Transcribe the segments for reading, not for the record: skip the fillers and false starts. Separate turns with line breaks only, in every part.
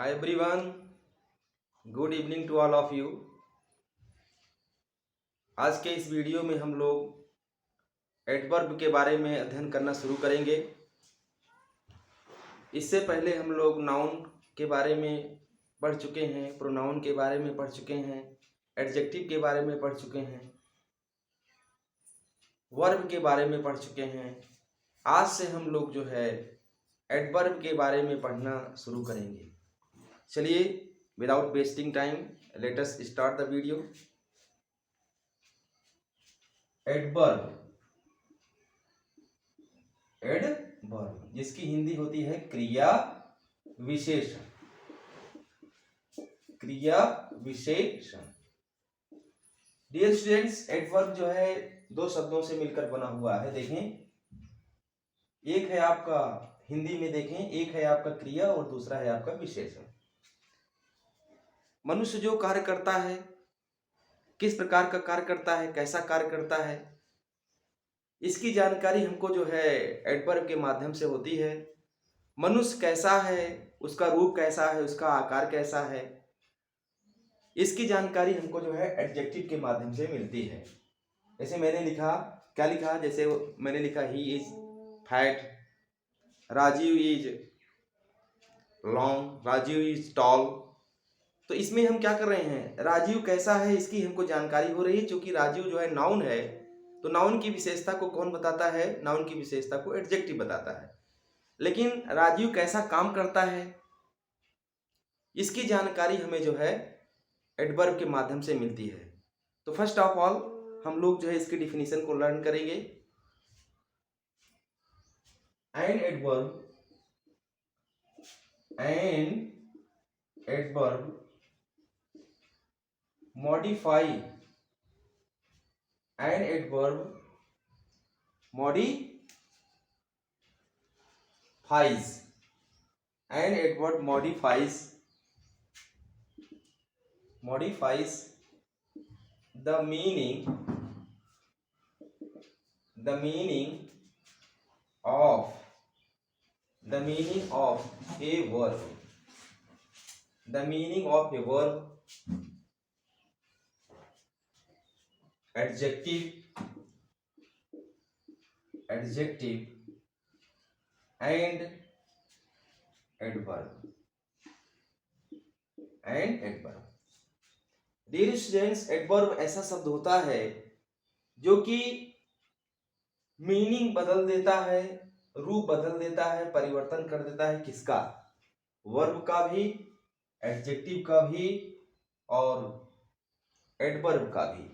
Hi everyone, good evening to all of you. आज के इस वीडियो में हम लोग एडवर्ब के बारे में अध्ययन करना शुरू करेंगे। इससे पहले हम लोग नाउन के बारे में पढ़ चुके हैं, प्रोनाउन के बारे में पढ़ चुके हैं, एडजेक्टिव के बारे में पढ़ चुके हैं, वर्ब के बारे में पढ़ चुके हैं। आज से हम लोग जो है एडवर्ब के बारे में पढ़ना शुरू करेंगे। चलिए without wasting time let us start the video. Adverb, adverb जिसकी हिंदी होती है क्रिया विशेषण। क्रिया विशेषण। डियर स्टूडेंट्स, एडवर्ब जो है दो शब्दों से मिलकर बना हुआ है। देखें, एक है आपका हिंदी में देखें, एक है आपका क्रिया और दूसरा है आपका विशेषण। मनुष्य जो कार्य करता है, किस प्रकार का कार्य करता है, कैसा कार्य करता है, इसकी जानकारी हमको जो है एडवर्ब के माध्यम से होती है। मनुष्य कैसा है, उसका रूप कैसा है, उसका आकार कैसा है, इसकी जानकारी हमको जो है एडजेक्टिव के माध्यम से मिलती है। जैसे मैंने लिखा, क्या लिखा, जैसे मैंने लिखा he is fat, Rajiv is long, Rajiv is tall. तो इसमें हम क्या कर रहे हैं, राजीव कैसा है इसकी हमको जानकारी हो रही है। क्योंकि राजीव जो है नाउन है, तो नाउन की विशेषता को कौन बताता है, नाउन की विशेषता को एडजेक्टिव बताता है। लेकिन राजीव कैसा काम करता है इसकी जानकारी हमें जो है एडवर्ब के माध्यम से मिलती है। तो फर्स्ट ऑफ ऑल हम लोग जो है इसकी डिफिनीशन को लर्न करेंगे। And adverb modify, an adverb modifies, an adverb modifies the meaning of a verb, the meaning of a verb, adjective and adverb. Dear students, adverb ऐसा शब्द होता है जो कि मीनिंग बदल देता है, रूप बदल देता है, परिवर्तन कर देता है। किसका? वर्ब का भी, एडजेक्टिव का भी और एडवर्ब का भी।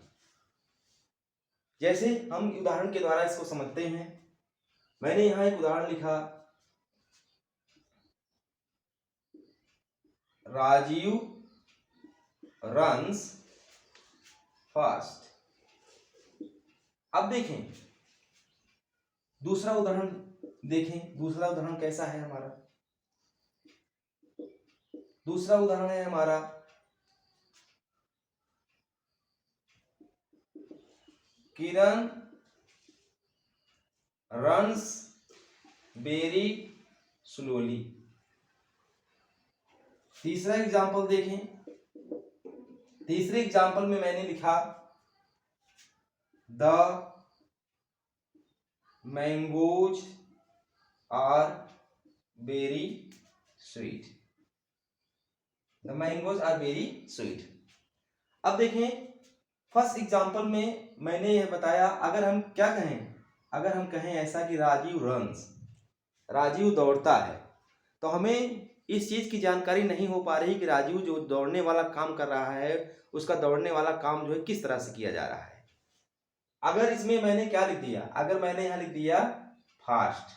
जैसे हम उदाहरण के द्वारा इसको समझते हैं। मैंने यहां एक उदाहरण लिखा, राजीव रन्स फास्ट। अब देखें दूसरा उदाहरण, दूसरा उदाहरण कैसा है हमारा। दूसरा उदाहरण है हमारा, किरण रन्स वेरी स्लोली। तीसरा एग्जाम्पल देखें, तीसरे एग्जाम्पल में मैंने लिखा, the mangoes are very sweet. The mangoes are very sweet. अब देखें, फर्स्ट एग्जाम्पल में मैंने यह बताया, अगर हम क्या कहें, अगर हम कहें ऐसा कि राजीव रन्स, राजीव दौड़ता है, तो हमें इस चीज की जानकारी नहीं हो पा रही कि राजीव जो दौड़ने वाला काम कर रहा है, उसका दौड़ने वाला काम जो है किस तरह से किया जा रहा है। अगर इसमें मैंने क्या लिख दिया, अगर मैंने यहां लिख दिया fast,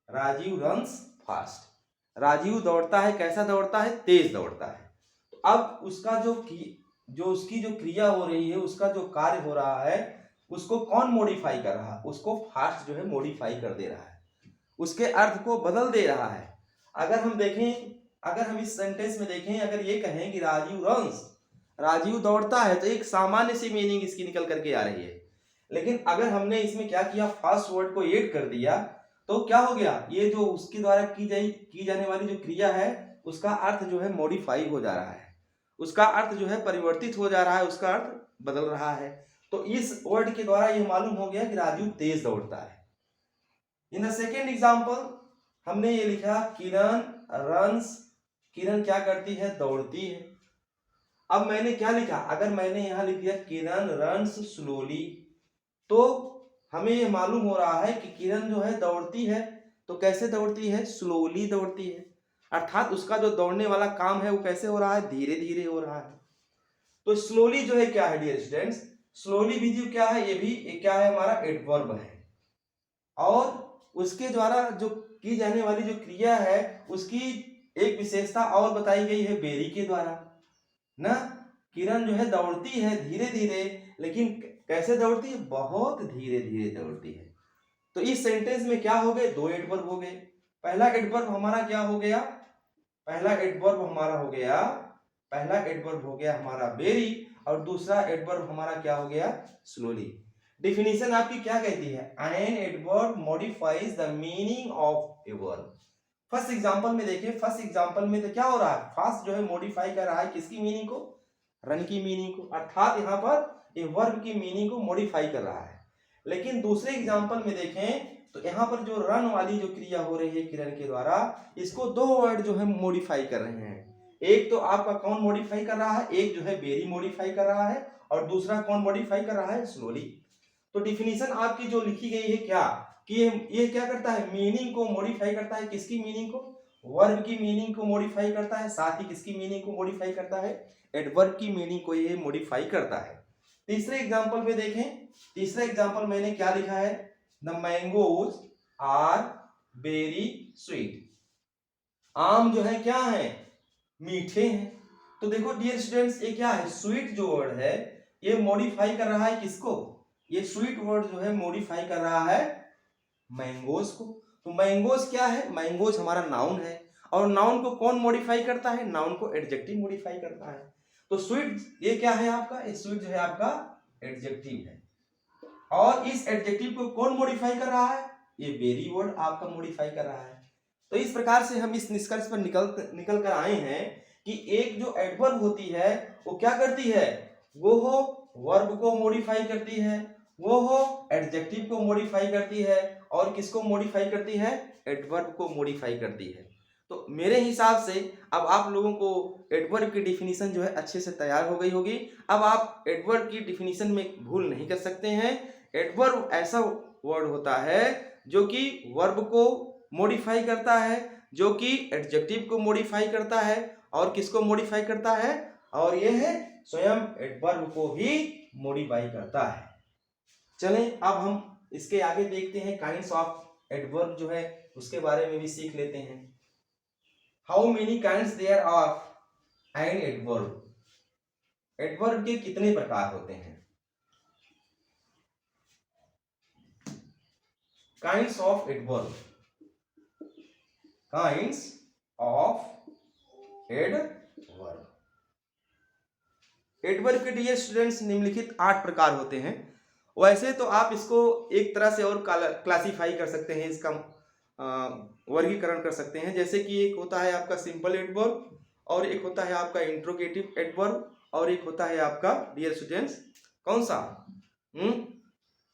Rajiv runs fast, Rajiv दौड़ता है, कैसा दौड़ता है, तेज दौड़ता है। तो अब उसका उसकी जो क्रिया हो रही है, उसका जो कार्य हो रहा है, उसको कौन मॉडिफाई कर रहा है, उसको फास्ट जो है मॉडिफाई कर दे रहा है, उसके अर्थ को बदल दे रहा है। अगर हम देखें, अगर हम इस सेंटेंस में देखें, अगर ये कहें कि राजीव रन्स, राजीव दौड़ता है, तो एक सामान्य सी मीनिंग इसकी निकल करके आ रही है। लेकिन अगर हमने इसमें क्या किया, फास्ट वर्ड को ऐड कर दिया, तो क्या हो गया, ये जो उसके द्वारा की जाने वाली जो क्रिया है, उसका अर्थ जो है मॉडिफाई हो जा रहा है, उसका अर्थ जो है परिवर्तित हो जा रहा है, उसका अर्थ बदल रहा है। तो इस वर्ड के द्वारा ये मालूम हो गया कि राजू तेज दौड़ता है। इन द सेकेंड एग्जाम्पल हमने ये लिखा किरण रन्स, किरण क्या करती है, दौड़ती है। अब मैंने क्या लिखा, अगर मैंने यहां लिख दिया किरण रन्स स्लोली, तो हमें ये मालूम हो रहा है कि किरण जो है दौड़ती है, तो कैसे दौड़ती है, स्लोली दौड़ती है, अर्थात उसका जो दौड़ने वाला काम है वो कैसे हो रहा है, धीरे धीरे हो रहा है। तो स्लोली जो है क्या है डियर स्टूडेंट्स, स्लोली भी जो क्या है, ये भी क्या है, हमारा एडवर्ब है, और उसके द्वारा जो की जाने वाली जो क्रिया है उसकी एक विशेषता और बताई गई है बेरी के द्वारा ना। किरण जो है दौड़ती है धीरे धीरे, लेकिन कैसे दौड़ती है, बहुत धीरे धीरे दौड़ती है। तो इस सेंटेंस में क्या हो गए, दो एडवर्ब हो गए। पहला एडवर्ब हमारा क्या हो गया, पहला एडवर्ब हमारा हो गया, पहला एडवर्ब हो गया हमारा बेरी, और दूसरा एडवर्ब हमारा क्या हो गया, स्लोली। डेफिनेशन आपकी क्या कहती है, an adverb modifies the meaning of a verb. First example में देखिए, फर्स्ट एग्जांपल में तो क्या हो रहा है, फर्स्ट जो है मॉडिफाई कर रहा है किसकी मीनिंग को, रन की मीनिंग को, अर्थात यहाँ पर ए वर्ब की मीनिंग को मॉडिफाई कर रहा है। लेकिन दूसरे एग्जांपल में देखें तो यहाँ पर जो रन वाली जो क्रिया हो रही है किरण के द्वारा, इसको दो वर्ड जो है मॉडिफाई कर रहे हैं। एक तो आपका कौन मॉडिफाई कर रहा है, एक जो है बेरी मॉडिफाई कर रहा है, और दूसरा कौन मॉडिफाई कर रहा है, स्लोली। तो डिफिनीशन आपकी जो लिखी गई है क्या, कि ये क्या करता है, मीनिंग को मॉडिफाई करता है, किसकी मीनिंग को, वर्ब की मीनिंग को मॉडिफाई करता है, साथ ही किसकी मीनिंग को मॉडिफाई करता है, एडवर्ब की मीनिंग को ये मॉडिफाई करता है। तीसरे एग्जांपल में देखें, तीसरा एग्जांपल मैंने क्या लिखा है, the mangoes are very sweet, आम जो है क्या है, मीठे हैं। तो देखो डियर स्टूडेंट्स, ये क्या है, स्वीट जो वर्ड है ये मॉडिफाई कर रहा है किसको, ये स्वीट वर्ड जो है मॉडिफाई कर रहा है मैंगोज को। तो मैंगोज क्या है, मैंगोज हमारा नाउन है, और नाउन को कौन मॉडिफाई करता है, नाउन को एडजेक्टिव मॉडिफाई करता है। तो स्वीट ये क्या है आपका, ये स्वीट जो है आपका एडजेक्टिव है, और इस एडजेक्टिव को कौन मॉडिफाई कर रहा है, ये वेरी वर्ड आपका मॉडिफाई कर रहा है। तो इस प्रकार से हम इस निष्कर्ष पर निकल कर आए हैं कि एक जो एडवर्ब होती है वो क्या करती है, वो हो वर्ब को मॉडिफाई करती है, वो हो एडजेक्टिव को मॉडिफाई करती है, और किसको मॉडिफाई करती है, एडवर्ब को मॉडिफाई करती है। तो मेरे हिसाब से अब आप लोगों को एडवर्ब की डिफिनीशन जो है अच्छे से तैयार हो गई होगी। अब आप एडवर्ब की डिफिनीशन में भूल नहीं कर सकते हैं। एडवर्ब ऐसा वर्ड होता है जो कि वर्ब को मॉडिफाई करता है, जो कि एडजेक्टिव को मॉडिफाई करता है, और किसको मॉडिफाई करता है, और यह है स्वयं एडवर्ब को ही मॉडिफाई करता है। चलें अब हम इसके आगे देखते हैं, काइंड्स ऑफ एडवर्ब जो है उसके बारे में भी सीख लेते हैं। How many kinds there of an adverb, adverb के कितने प्रकार होते हैं, kinds of adverb, kinds of adverb. Adverb के डियर स्टूडेंट्स निम्नलिखित 8 प्रकार होते हैं। वैसे तो आप इसको एक तरह से और क्लासिफाई कर सकते हैं, इसका वर्गीकरण कर सकते हैं। जैसे कि एक होता है आपका सिंपल एडवर्ब, और एक होता है आपका इंट्रोगेटिव एडवर्ब, और एक होता है आपका डियर स्टूडेंट्स कौन सा,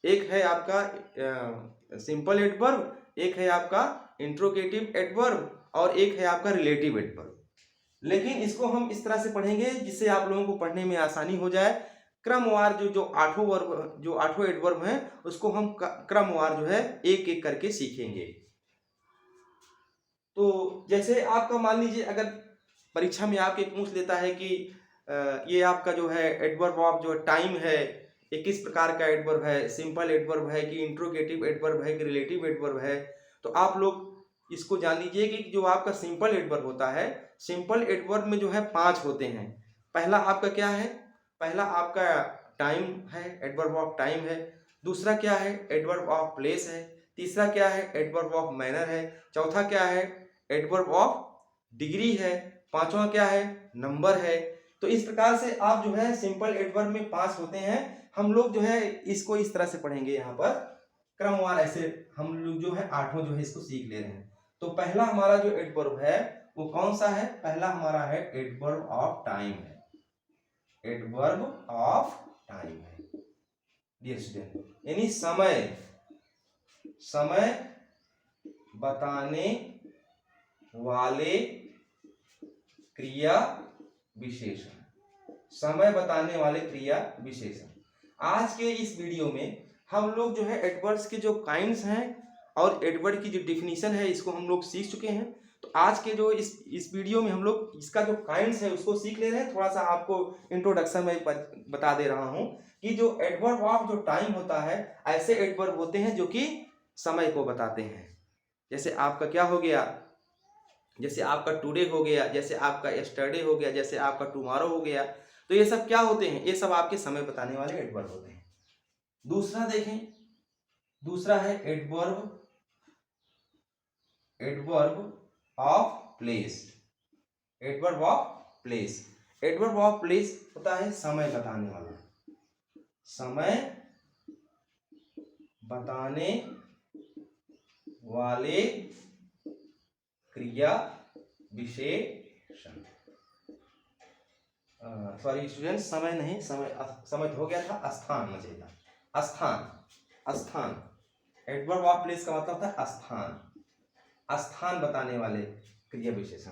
एक है आपका सिंपल एडवर्ब, एक है आपका इंट्रोगेटिव एडवर्ब, और एक है आपका रिलेटिव एडवर्ब। लेकिन इसको हम इस तरह से पढ़ेंगे जिससे आप लोगों को पढ़ने में आसानी हो जाए। क्रमवार जो आठों एडवर्ब हैं उसको हम क्रमवार जो है एक एक करके सीखेंगे। तो जैसे आपका मान लीजिए अगर परीक्षा में आपके पूछ लेता है कि ये आपका जो है एडवर्ब ऑफ जो टाइम है ये किस प्रकार का एडवर्ब है, सिंपल एडवर्ब है कि इंट्रोगेटिव एडवर्ब है कि रिलेटिव एडवर्ब है, तो आप लोग इसको जान लीजिए कि जो आपका सिंपल एडवर्ब होता है, सिंपल एडवर्ब में जो है 5 होते हैं। पहला आपका क्या है, पहला आपका टाइम है, एडवर्ब ऑफ टाइम है। दूसरा क्या है, एडवर्ब ऑफ प्लेस है। तीसरा क्या है, एडवर्ब ऑफ मैनर है। चौथा क्या है, एडवर्ब ऑफ डिग्री है। पांचवा क्या है, नंबर है। तो इस प्रकार से आप जो है सिंपल एडवर्ब में 5 होते हैं। हम लोग जो है इसको इस तरह से पढ़ेंगे, यहाँ पर क्रमवार ऐसे हम लोग जो है 8 जो है इसको सीख ले रहे हैं। तो पहला हमारा जो एडवर्ब है वो कौन सा है? पहला हमारा है एडवर्ब ऑफ टाइम है, एडवर्ब ऑफ टाइम है डियर स्टूडेंट, यानी समय, समय बताने वाले क्रिया विशेषण, समय बताने वाले क्रिया विशेषण। आज के इस वीडियो में हम लोग जो है एडवर्ब्स के जो काइंड्स हैं और एडवर्ब की जो डिफिनीशन है इसको हम लोग सीख चुके हैं। तो आज के जो इस वीडियो में हम लोग इसका जो काइंड्स है उसको सीख ले रहे हैं। थोड़ा सा आपको इंट्रोडक्शन में बता दे रहा हूं कि जो एडवर्ब ऑफ जो टाइम होता है, ऐसे एडवर्ब होते हैं जो कि समय को बताते हैं। जैसे आपका क्या हो गया, जैसे आपका टुडे हो गया, जैसे आपका यस्टरडे हो गया, जैसे आपका टुमारो हो गया। तो ये सब क्या होते हैं? ये सब आपके समय बताने वाले एडवर्ब होते हैं। दूसरा देखें, दूसरा है adverb, adverb of place, adverb of place. Adverb of place होता है समय बताने वाला, समय बताने वाले क्रिया विशेषण। सॉरी स्टूडेंट, समय नहीं, समय हो गया था, स्थान बचेगा, स्थान, स्थान। एडवर्ब ऑफ प्लेस का मतलब होता है स्थान, स्थान बताने वाले क्रिया विशेषण,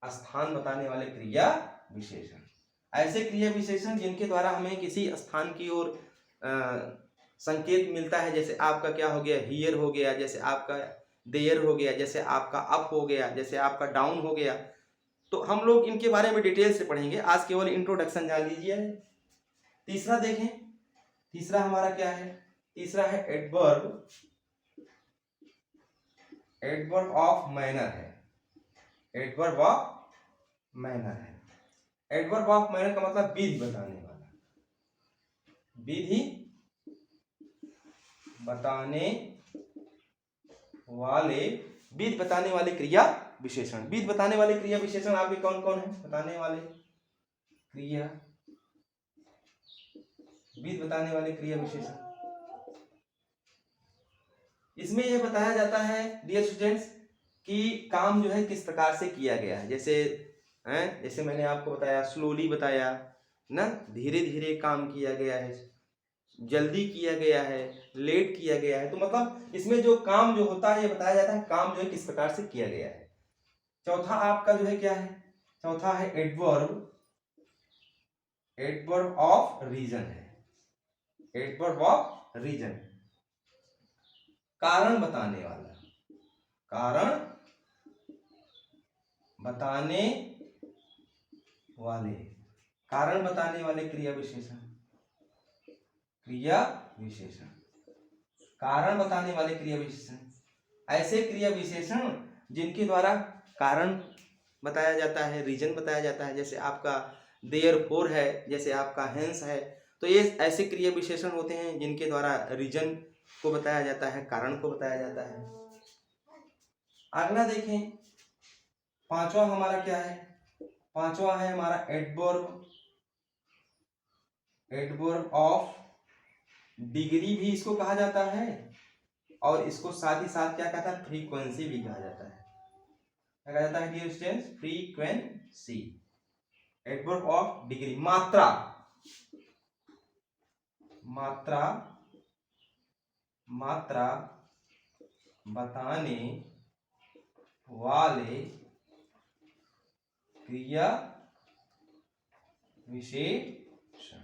स्थान बताने वाले क्रिया विशेषण। ऐसे क्रिया विशेषण जिनके द्वारा हमें किसी स्थान की ओर संकेत मिलता है। जैसे आपका क्या हो गया, हियर हो गया, जैसे आपका देयर हो गया, जैसे आपका अप हो गया, जैसे आपका डाउन हो गया। तो हम लोग इनके बारे में डिटेल से पढ़ेंगे, आज केवल इंट्रोडक्शन जान लीजिए। तीसरा देखें, तीसरा हमारा क्या है? तीसरा है एडवर्ब, एडवर्ब ऑफ मैनर है, एडवर्ब ऑफ मैनर है। एडवर्ब ऑफ मैनर का मतलब विधि बताने वाला, विधि बताने वाले, विधि बताने वाले क्रिया विशेषण। विधि बताने वाले क्रिया विशेषण आपके कौन कौन है? बताने वाले क्रिया, विधि बताने वाले क्रिया विशेषण। इसमें यह बताया जाता है डियर स्टूडेंट्स कि काम जो है किस प्रकार से किया गया है। जैसे मैंने आपको बताया, स्लोली बताया ना, धीरे धीरे काम किया गया है, जल्दी किया गया है, लेट किया गया है। तो मतलब इसमें जो काम जो होता है ये बताया जाता है काम जो है किस प्रकार से किया गया है। चौथा आपका जो है क्या है? चौथा है एडवर्ब, एडवर्ब ऑफ रीजन है, एडवर्ब ऑफ रीजन, कारण बताने वाला, कारण बताने वाले, कारण बताने वाले क्रिया विशेषण, क्रिया विशेषण, कारण बताने वाले क्रिया विशेषण। ऐसे क्रिया विशेषण जिनके द्वारा कारण बताया जाता है, रीजन बताया जाता है। जैसे आपका देयरफॉर है, जैसे आपका हेंस है। तो ये ऐसे क्रिया विशेषण होते हैं जिनके द्वारा रीजन को बताया जाता है, कारण को बताया जाता है। अगला देखें, पांचवा हमारा क्या है? पांचवा है हमारा एडवर्ब, एडवर्ब ऑफ डिग्री भी इसको कहा जाता है, और इसको साथ ही साथ क्या कहता है? फ्रीक्वेंसी भी कहा जाता है। क्या कहा जाता है dear students? Frequency. Adverb of degree, मात्रा, मात्रा, मात्रा बताने वाले क्रिया विशेषण।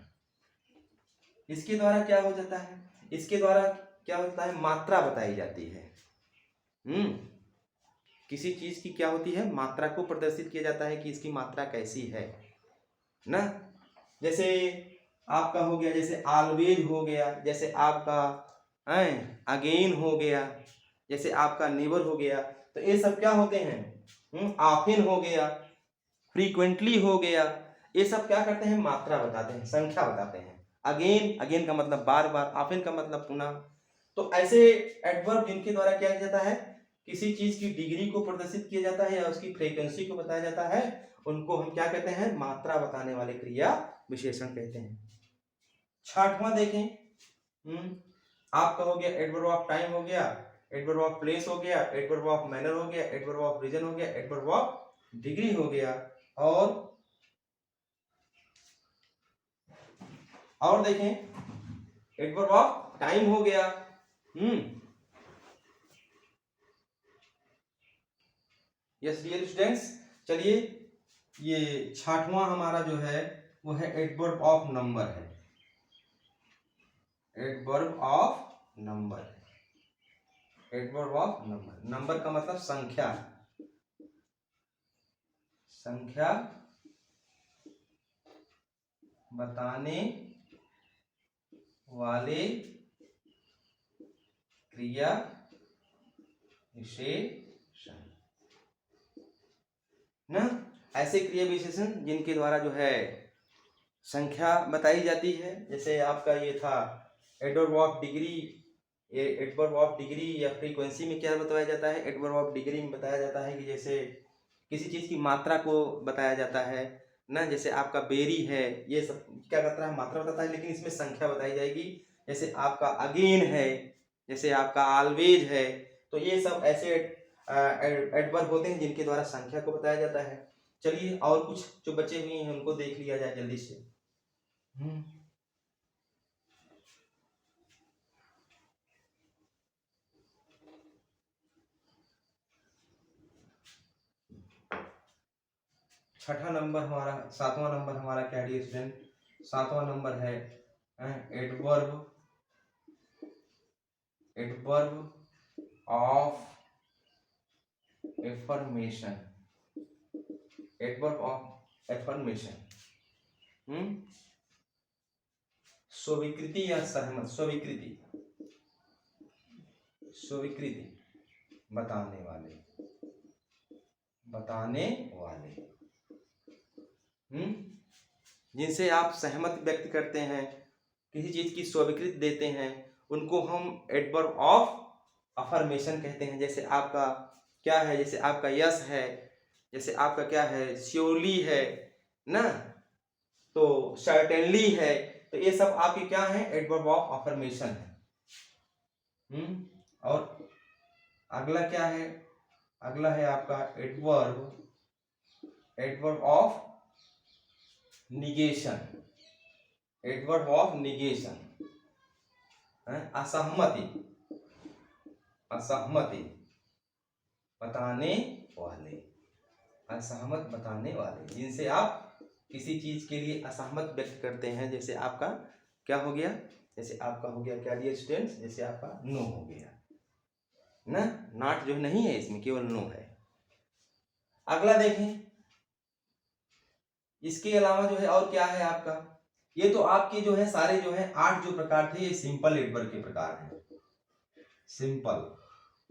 इसके द्वारा क्या हो जाता है? इसके द्वारा क्या होता है? मात्रा बताई जाती है। किसी चीज की क्या होती है? मात्रा को प्रदर्शित किया जाता है कि इसकी मात्रा कैसी है ना। जैसे आपका हो गया, जैसे ऑलवेज हो गया, जैसे आपका अगेन हो गया, जैसे आपका नेवर हो गया। तो ये सब क्या होते हैं? ऑफन हो गया, फ्रीक्वेंटली हो गया। ये सब क्या करते हैं? मात्रा बताते हैं, संख्या बताते हैं। अगेन, अगेन का मतलब बार बार, ऑफन का मतलब पुनः। तो ऐसे एडवर्ब जिनके द्वारा क्या किया जाता है? किसी चीज की डिग्री को प्रदर्शित किया जाता है या उसकी फ्रीक्वेंसी को बताया जाता है, उनको हम क्या कहते हैं? मात्रा बताने वाले क्रिया विशेषण कहते हैं। छठवां देखें, आपका हो गया एडवर्ब ऑफ टाइम हो गया, एडवर्ब ऑफ प्लेस हो गया, एडवर्ब ऑफ मैनर हो गया, एडवर्ब ऑफ रीजन हो गया, एडवर्ब ऑफ डिग्री हो गया, और देखें एडवर्ब ऑफ टाइम हो गया। यस डियर स्टूडेंट्स, चलिए ये 6वां हमारा जो है वो है एडवर्ब ऑफ नंबर है। Adverb of number, adverb of number, number का मतलब संख्या, संख्या बताने वाले क्रिया विशेषण ना, ऐसे क्रिया विशेषण जिनके द्वारा जो है संख्या बताई जाती है। जैसे आपका ये था adverb of degree, adverb of degree या फ्रीक्वेंसी में क्या बताया जाता है, एडवर्ब ऑफ डिग्री में बताया जाता है कि जैसे किसी चीज की मात्रा को बताया जाता है ना, जैसे आपका बेरी है, ये सब क्या करता है, मात्रा बताता है, लेकिन इसमें संख्या बताई जाएगी। जैसे आपका अगेन है, जैसे आपका ऑलवेज है, तो ये सब ऐसे एडवर्ब होते हैं जिनके द्वारा संख्या को बताया जाता है। चलिए और कुछ जो बचे हुए हैं उनको देख लिया जाए जल्दी से। छठा नंबर हमारा, 7वां नंबर हमारा क्या है स्टूडेंट, 7वां नंबर है adverb, adverb of affirmation, adverb of affirmation, स्वीकृति या सहमत, स्वीकृति, स्वीकृति बताने वाले, बताने वाले, जिनसे आप सहमत व्यक्त करते हैं, किसी चीज की स्वीकृति देते हैं, उनको हम एडवर्ब ऑफ अफर्मेशन कहते हैं। जैसे आपका क्या है, जैसे आपका यस है, जैसे आपका क्या है, श्योरली है ना, तो सर्टेनली है, तो ये सब आपके क्या है, एडवर्ब ऑफ अफर्मेशन है। और अगला क्या है, अगला है आपका adverb, adverb of negation, adverb of negation, असहमति, असहमति बताने वाले, असहमत बताने वाले, जिनसे आप किसी चीज के लिए असहमत व्यक्त करते हैं। जैसे आपका क्या हो गया, जैसे आपका हो गया क्या डियर स्टूडेंट्स, जैसे आपका नो हो गया ना, नॉट जो नहीं है इसमें, केवल नो है। अगला देखें, इसके अलावा जो है और क्या है आपका, ये तो आपके जो है सारे जो है 8 जो प्रकार थे, ये सिंपल एडवर्ब के प्रकार हैं, सिंपल,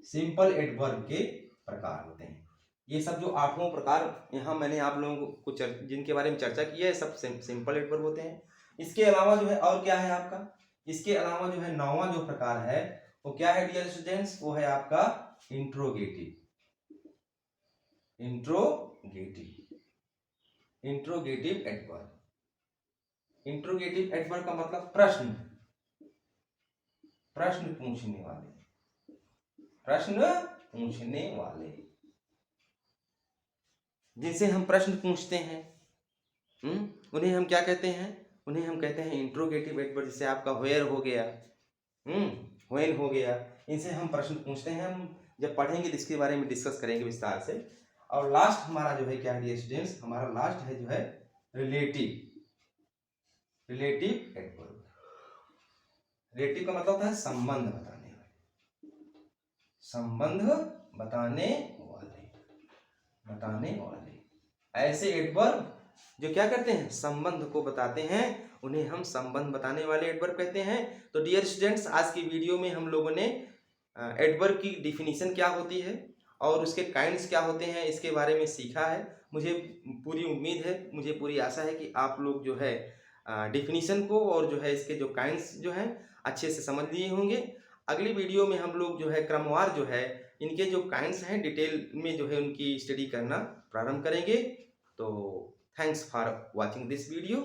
सिंपल एडवर्ब के प्रकार होते हैं। ये सब जो 8वां प्रकार यहाँ मैंने आप लोगों को जिनके बारे में चर्चा की है, सब सिंपल एडवर्ब होते हैं। इसके अलावा जो है और क्या है आपका, इसके अलावा जो है 9वां जो प्रकार है वो क्या है डियर स्टूडेंट्स, वो है आपका interrogative, interrogative, interrogative adverb. Interrogative adverb का मतलब प्रश्न, प्रश्न पूछने वाले, प्रश्न पूछने वाले, जिनसे हम प्रश्न पूछते हैं, उन्हें हम क्या कहते हैं, उन्हें हम कहते हैं इंट्रोगेटिव एडवर्ब। जैसे आपका व्हेयर हो गया, व्हेन हो गया, इनसे हम प्रश्न पूछते हैं। हम जब पढ़ेंगे तो इसके बारे में डिस्कस करेंगे विस्तार से। और लास्ट हमारा जो है क्या है स्टूडेंट्स, हमारा लास्ट है जो है रिलेटिव, रिलेटिव एडवर्ब। रिलेटिव का मतलब होता है संबंध बताने वाले, संबंध बताने वाले, बताने वाले, ऐसे एडवर्ब जो क्या करते हैं, संबंध को बताते हैं, उन्हें हम संबंध बताने वाले एडवर्ब कहते हैं। तो डियर स्टूडेंट्स, आज की वीडियो में हम लोगों ने एडवर्ब की डिफिनीशन क्या होती है और उसके काइंड्स क्या होते हैं, इसके बारे में सीखा है। मुझे पूरी उम्मीद है, मुझे पूरी आशा है कि आप लोग जो है डिफिनीशन को और जो है इसके जो काइंड्स जो हैं अच्छे से समझ लिए होंगे। अगली वीडियो में हम लोग जो है क्रमवार जो है इनके जो काइंड्स हैं डिटेल में जो है उनकी स्टडी करना प्रारंभ करेंगे। तो thanks for watching this video.